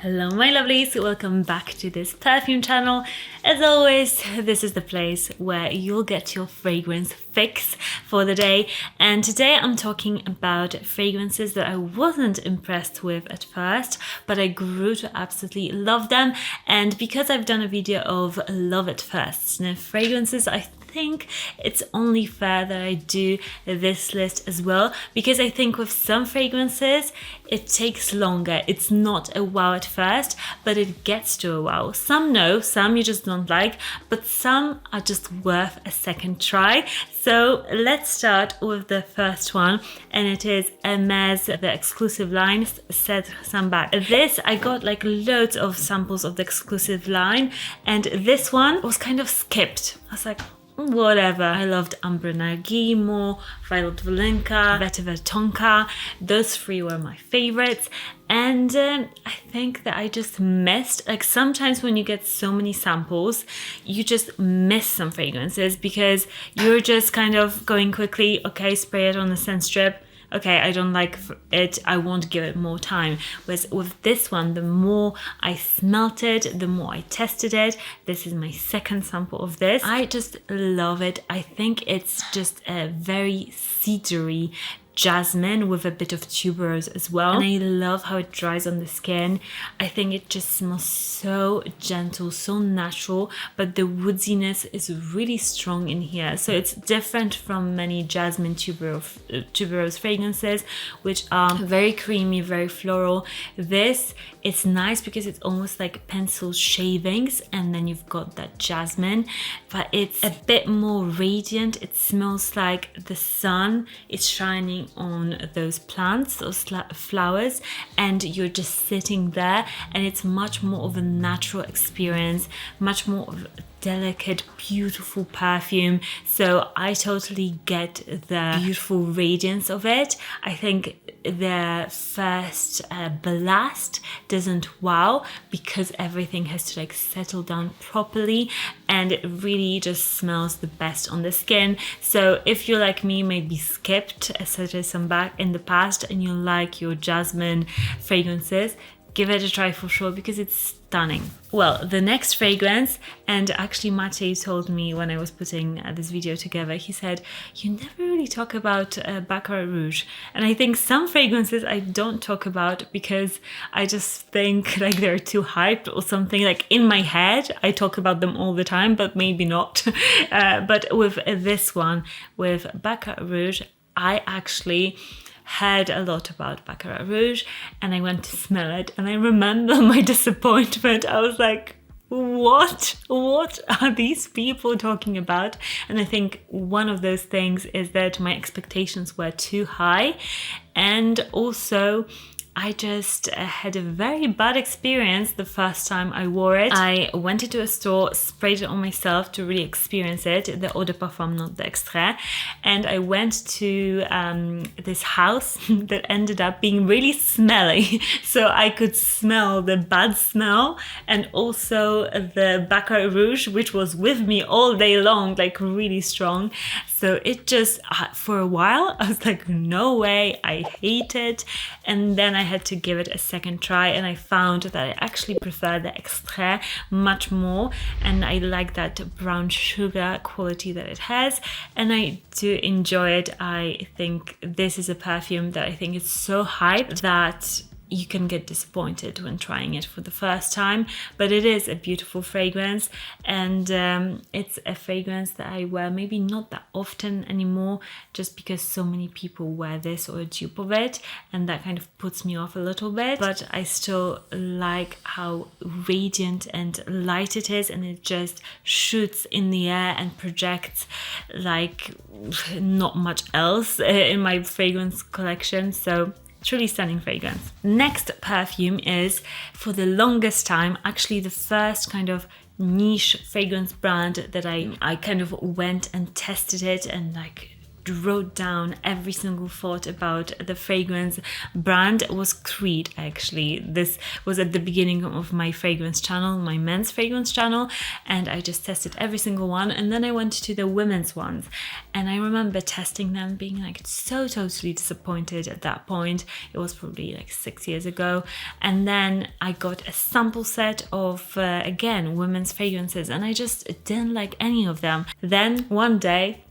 Hello my lovelies, welcome back to this perfume channel. As always, this is the place where you'll get your fragrance fix for the day, and today I'm talking about fragrances that I wasn't impressed with at first, but I grew to absolutely love them. And because I've done a video of love at first sniff fragrances, I think it's only fair that I do this list as well, because I think with some fragrances it takes longer. It's not a wow at first, but it gets to a wow. Some no, some you just don't like, but some are just worth a second try. So let's start with the first one, and it is Hermes, the exclusive line, Set Some Back. This, I got like loads of samples of the exclusive line, and this one was kind of skipped. I was like, whatever. I loved Ambre Narguillo, Violet Volenka, Vetiver Tonka. Those three were my favorites. And I think that I just missed, like sometimes when you get so many samples, you just miss some fragrances because you're just kind of going quickly, okay, spray it on the scent strip. Okay, I don't like it, I won't give it more time. Whereas with this one, the more I smelt it, the more I tested it. This is my second sample of this. I just love it. I think it's just a very cedary jasmine with a bit of tuberose as well, and I love how it dries on the skin. I think it just smells so gentle, so natural, but the woodiness is really strong in here. So it's different from many jasmine tuberose fragrances, which are very creamy, very floral. This is nice because it's almost like pencil shavings, and then you've got that jasmine, but it's a bit more radiant. It smells like the sun is shining on those plants, those flowers, and you're just sitting there, and it's much more of a natural experience, much more of a delicate, beautiful perfume. So I totally get the beautiful radiance of it. I think the first blast doesn't wow because everything has to like settle down properly, and it really just smells the best on the skin. So if you're like me, maybe skipped Set Some Back in the past and you like your jasmine fragrances, give it a try for sure because it's stunning. Well, the next fragrance, and actually Matej told me when I was putting this video together, he said, you never really talk about Backa Rouge. And I think some fragrances I don't talk about because I just think like they're too hyped or something. Like in my head, I talk about them all the time, but maybe not. But with this one, with Backa Rouge, I actually heard a lot about Backa Rouge, and I went to smell it, and I remember my disappointment. I was like, what are these people talking about? And I think one of those things is that my expectations were too high, and also I just had a very bad experience the first time I wore it. I went into a store, sprayed it on myself to really experience it, the eau de parfum, not the extrait, and I went to this house that ended up being really smelly. So I could smell the bad smell and also the Backa Rouge, which was with me all day long, like really strong. So it just, for a while, I was like, no way, I hate it. And then I had to give it a second try, and I found that I actually prefer the extrait much more, and I like that brown sugar quality that it has, and I do enjoy it. I think this is a perfume that I think is so hyped that you can get disappointed when trying it for the first time, but it is a beautiful fragrance, and it's a fragrance that I wear maybe not that often anymore, just because so many people wear this or a dupe of it, and that kind of puts me off a little bit. But I still like how radiant and light it is, and it just shoots in the air and projects like not much else in my fragrance collection. So truly stunning fragrance. Next perfume is, for the longest time, actually the first kind of niche fragrance brand that I kind of went and tested it and like wrote down every single thought about the fragrance brand was Creed. Actually, this was at the beginning of my fragrance channel, my men's fragrance channel, and I just tested every single one, and then I went to the women's ones, and I remember testing them, being like so totally disappointed at that point. It was probably like 6 years ago, and then I got a sample set of again women's fragrances, and I just didn't like any of them. Then one day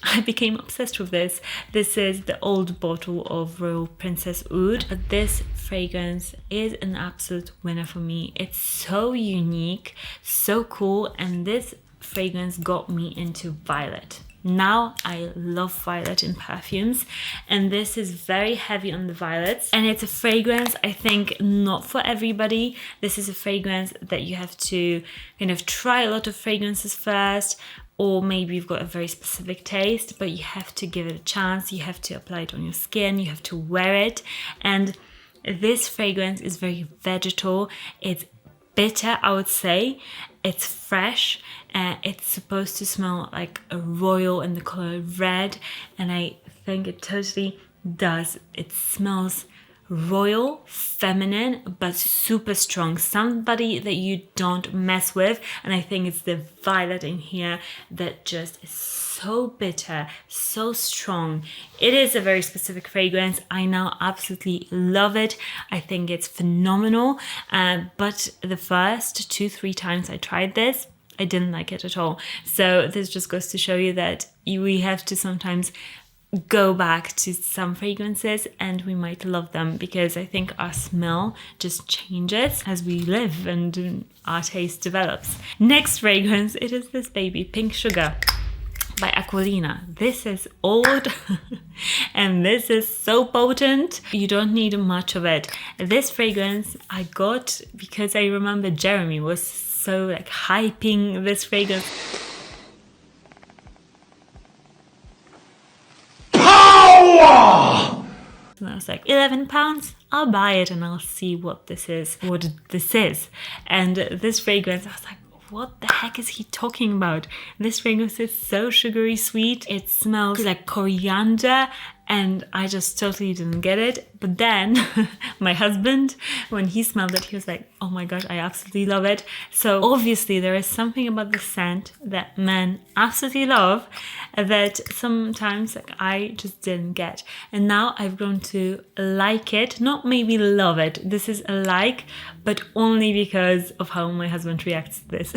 I became obsessed with this. This is the old bottle of Royal Princess Oud, but this fragrance is an absolute winner for me. It's so unique, so cool, and this fragrance got me into violet. Now I love violet in perfumes, and this is very heavy on the violets, and it's a fragrance I think not for everybody. This is a fragrance that you have to kind of try a lot of fragrances first, or maybe you've got a very specific taste, but you have to give it a chance. You have to apply it on your skin, you have to wear it. And this fragrance is very vegetal. It's bitter, I would say. It's fresh. It's supposed to smell like a royal in the color red, and I think it totally does. It smells royal, feminine, but super strong. Somebody that you don't mess with. And I think it's the violet in here that just is so bitter, so strong. It is a very specific fragrance. I now absolutely love it. I think it's phenomenal. But the first 2-3 times I tried this, I didn't like it at all. So this just goes to show you that we have to sometimes go back to some fragrances and we might love them, because I think our smell just changes as we live and our taste develops. Next fragrance, it is this baby, Pink Sugar by Aqualina. This is old and this is so potent. You don't need much of it. This fragrance I got because I remember Jeremy was so like hyping this fragrance. And I was like, £11, I'll buy it and I'll see what this is. And this fragrance, I was like, what the heck is he talking about? This fragrance is so sugary sweet. It smells like coriander, and I just totally didn't get it. But then my husband, when he smelled it, he was like, oh my gosh, I absolutely love it. So obviously there is something about the scent that men absolutely love that sometimes like I just didn't get. And now I've grown to like it, not maybe love it. This is a like, but only because of how my husband reacts to this.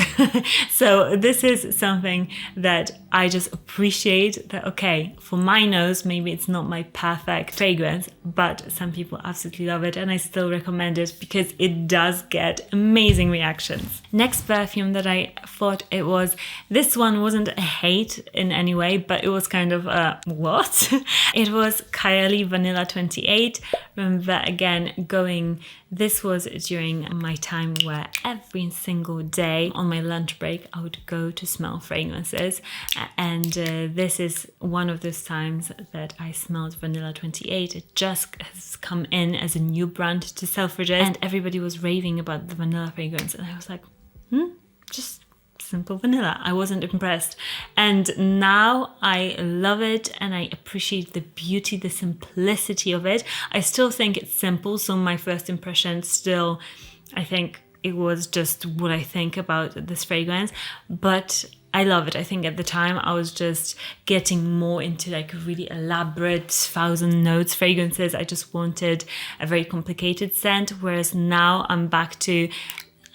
So this is something that I just appreciate, that okay, for my nose, maybe it's not my perfect fragrance, but some people absolutely love it, and I still recommend it because it does get amazing reactions. Next perfume that I thought it was, this one wasn't a hate in any way, but it was kind of a what? It was Kylie Vanilla 28. Remember again this was during my time where every single day on my lunch break I would go to smell fragrances, and this is one of those times that I smelled Vanilla 28. It just has come in as a new brand to Selfridges, and everybody was raving about the vanilla fragrance, and I was like, just simple vanilla. I wasn't impressed, and now I love it and I appreciate the beauty, the simplicity of it. I still think it's simple, so my first impression still, I think it was just what I think about this fragrance, but I love it. I think at the time I was just getting more into like really elaborate 1,000 notes fragrances. I just wanted a very complicated scent, whereas now I'm back to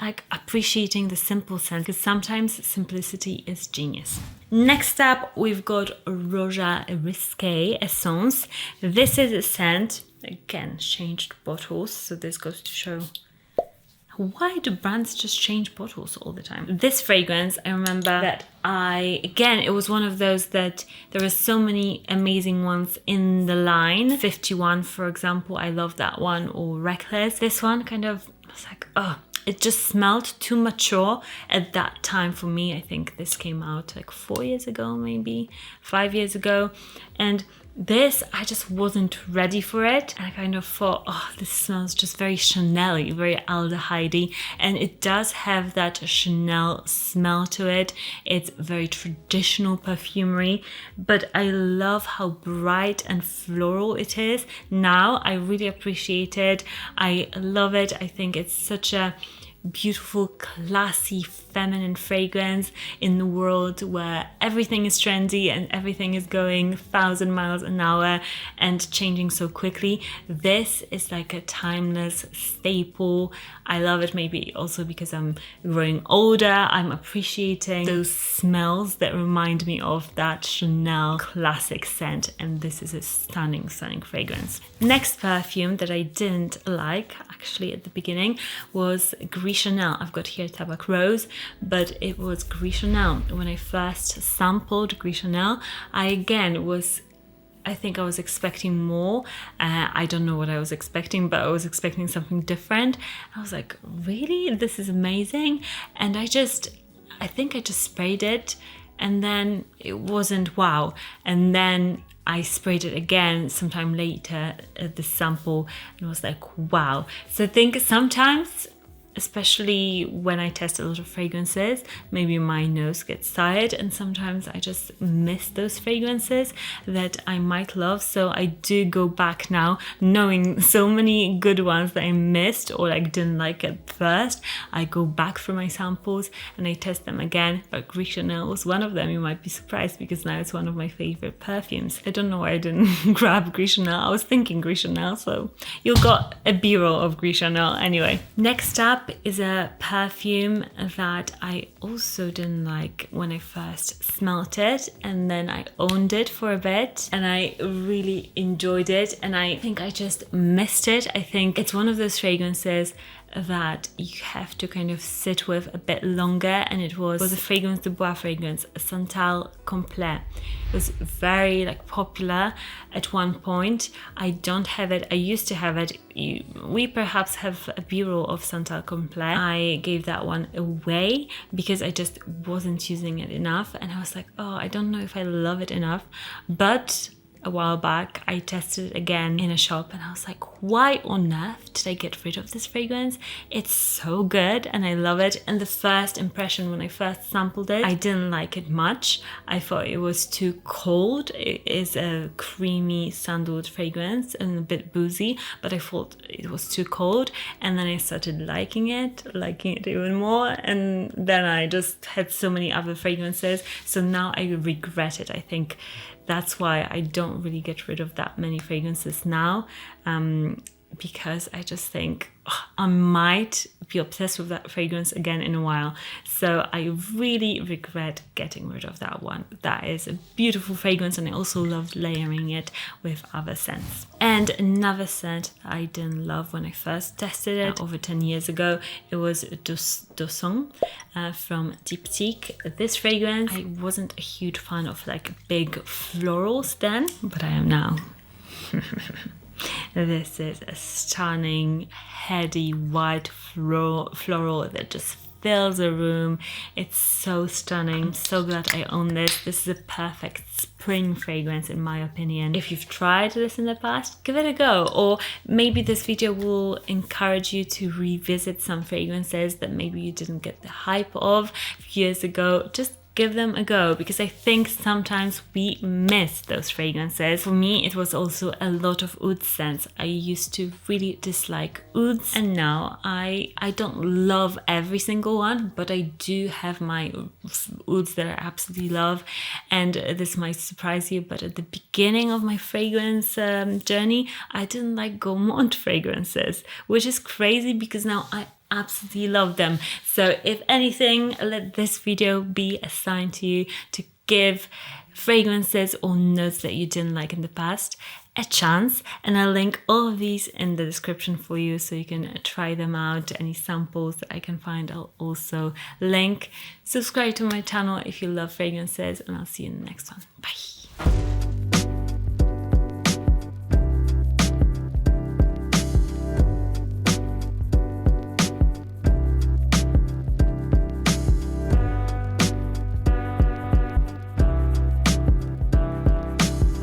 like appreciating the simple scent, because sometimes simplicity is genius. Next up, we've got Roja Risque Essence. This is a scent, again, changed bottles, so this goes to show why do brands just change bottles all the time? This fragrance, I remember that it was one of those that there are so many amazing ones in the line. 51, for example, I love that one, or Reckless. This one kind of, I was like, oh, it just smelled too mature at that time for me. I think this came out like 4 years ago, maybe 5 years ago. And This, I just wasn't ready for it. And I kind of thought, oh, this smells just very Chanel-y, very aldehyde-y. And it does have that Chanel smell to it. It's very traditional perfumery, but I love how bright and floral it is. Now I really appreciate it. I love it. I think it's such a beautiful, classy, feminine fragrance in the world where everything is trendy and everything is going 1,000 miles an hour and changing so quickly. This is like a timeless staple. I love it, maybe also because I'm growing older. I'm appreciating those smells that remind me of that Chanel classic scent, and this is a stunning, stunning fragrance. Next perfume that I didn't like, actually at the beginning, was Gris Chanel. I've got here Backa Rouge, but it was Gris Chanel. When I first sampled Gris Chanel, I think I was expecting more. I don't know what I was expecting, but I was expecting something different. I was like, really? This is amazing. And I think I just sprayed it, and then it wasn't wow. And then I sprayed it again sometime later at the sample, and I was like, wow. So I think sometimes, especially when I test a lot of fragrances, maybe my nose gets tired, and sometimes I just miss those fragrances that I might love. So I do go back now, knowing so many good ones that I missed or like didn't like at first. I go back for my samples and I test them again. But Gris Chanel was one of them. You might be surprised because now it's one of my favorite perfumes. I don't know why I didn't grab Gris Chanel. I was thinking Gris Chanel, so you got a B-roll of Gris Chanel anyway. Next up is a perfume that I also didn't like when I first smelt it, and then I owned it for a bit and I really enjoyed it, and I think I just missed it. I think it's one of those fragrances that you have to kind of sit with a bit longer, and it was a fragrance, the Bois fragrance, Santal Comp. It was very like popular at one point. I don't have it. I used to have it. We perhaps have a B-roll of Santal Comp. I gave that one away because I just wasn't using it enough, and I was like, oh, I don't know if I love it enough. But a while back I tested it again in a shop, and I was like, why on earth did I get rid of this fragrance? It's so good and I love it. And the first impression when I first sampled it, I didn't like it much. I thought it was too cold. It is a creamy sandalwood fragrance and a bit boozy, but I thought it was too cold. And then I started liking it even more, and then I just had so many other fragrances, so now I regret it. I think that's why I don't really get rid of that many fragrances now, because I just think I might be obsessed with that fragrance again in a while. So I really regret getting rid of that one. That is a beautiful fragrance, and I also loved layering it with other scents. And another scent that I didn't love when I first tested it over 10 years ago, it was Doucin from Diptique. This fragrance, I wasn't a huge fan of like big florals then, but I am now. This is a stunning, heady, white floral that just fills a room. It's so stunning. I'm so glad I own this. This is a perfect spring fragrance in my opinion. If you've tried this in the past, give it a go. Or maybe this video will encourage you to revisit some fragrances that maybe you didn't get the hype of years ago. Just give them a go, because I think sometimes we miss those fragrances. For me, it was also a lot of oud scents. I used to really dislike ouds, and now I don't love every single one, but I do have my ouds that I absolutely love. And this might surprise you, but at the beginning of my fragrance journey, I didn't like gourmand fragrances, which is crazy because now I absolutely love them. So if anything, let this video be a sign to you to give fragrances or notes that you didn't like in the past a chance, and I'll link all of these in the description for you so you can try them out. Any samples that I can find, I'll also link. Subscribe to my channel if you love fragrances, and I'll see you in the next one. Bye.